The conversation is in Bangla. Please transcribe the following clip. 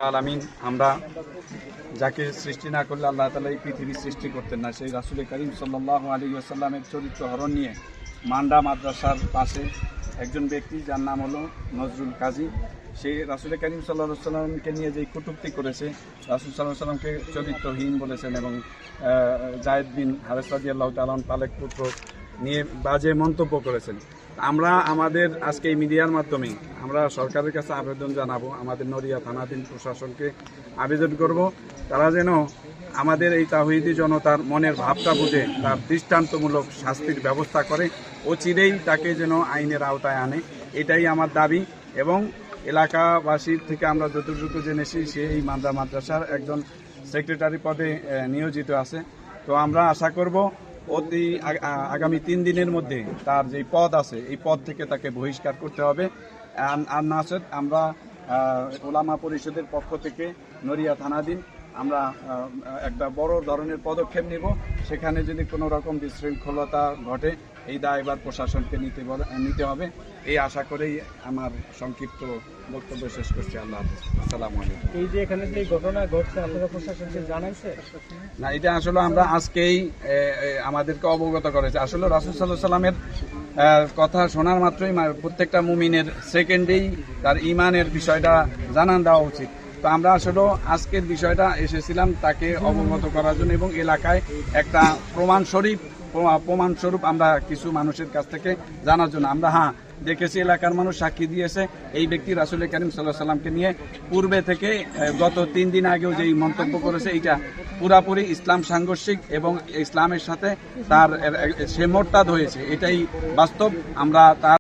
আলামিন আমরা যাকে সৃষ্টি না করলে আল্লাহ তাআলা এই পৃথিবী সৃষ্টি করতেন না, সেই রাসূল করিম সাল্লাল্লাহু আলাইহি ওয়াসাল্লামের চরিত্র হরণ নিয়ে মান্ডা মাদ্রাসার পাশে একজন ব্যক্তি যার নাম হলো নজরুল কাজী, সে রাসূল করিম সাল্লাল্লাহু আলাইহি ওয়াসাল্লামকে নিয়ে যে কটূক্তি করেছে, রাসূল সাল্লাল্লাহু আলাইহি ওয়াসাল্লামকে চরিত্রহীন বলেছেন এবং যায়েদ বিন হারেস রাদিয়াল্লাহু তাআলা পালেক পুত্র নিয়ে বাজে মন্তব্য করেছেন। আমরা আমাদের আজকে এই মিডিয়ার মাধ্যমে আমরা সরকারের কাছে আবেদন জানাবো, আমাদের নড়িয়া থানাধীন প্রশাসনকে আবেদন করব, তারা যেন আমাদের এই তাওহীদি জনতার মনের ভাবটা বুঝে তার দৃষ্টান্তমূলক শাস্তির ব্যবস্থা করে, অচিরেই তাকে যেন আইনের আওতায় আনে, এটাই আমার দাবি। এবং এলাকাবাসীর থেকে আমরা যতটুকু জেনেছি সে এই মান্ডা মাদ্রাসার একজন সেক্রেটারি পদে নিয়োজিত আছে। তো আমরা আশা করব অতি আগামী 3 দিনের মধ্যে তার যে পদ আছে এই পদ থেকে তাকে বহিষ্কার করতে হবে। আর না সত্ত্বে আমরা ওলামা পরিষদের পক্ষ থেকে নড়িয়া থানাধীন আমরা একটা বড় ধরনের পদক্ষেপ নেব। সেখানে যদি কোনো রকম বিশৃঙ্খলতা ঘটে এই দায়ভার প্রশাসনকে নিতে হবে, এই আশা করেই আমার সংক্ষিপ্ত বক্তব্য শেষ করছি। আল্লাহ হাফেজ, আসসালামু আলাইকুম। এই যে এখানে যে ঘটনা ঘটছে আপনারা প্রশাসনকে জানাইছে? না, এটা আসলে আমরা আজকেই আমাদেরকে অবগত করেছে। আসলে রাসূল সাল্লাল্লাহু আলাইহি ওয়াসাল্লামের কথা শোনার মাত্রই প্রত্যেকটা মুমিনের সেকেন্ডেই তার ঈমানের বিষয়টা জানান দেওয়া উচিত। তো আমরা আসলে আজকের বিষয়টা এসেছিলাম তাকে অবগত করার জন্য এবং এলাকায় একটা প্রমাণস্বরূপ আমরা কিছু মানুষের কাছ থেকে জানার জন্য। আমরা দেখেছি, এলাকার মানুষ সাক্ষী দিয়েছে এই ব্যক্তি রাসূল করিম সাল্লাল্লাহু আলাইহি ওয়াসাল্লামকে নিয়ে পূর্বে থেকে গত 3 দিন আগেও যে মন্তব্য করেছে এইটা পুরাপুরি ইসলাম সাংঘর্ষিক এবং ইসলামের সাথে তার সে মোরতাদ হয়েছে, এটাই বাস্তব। আমরা তার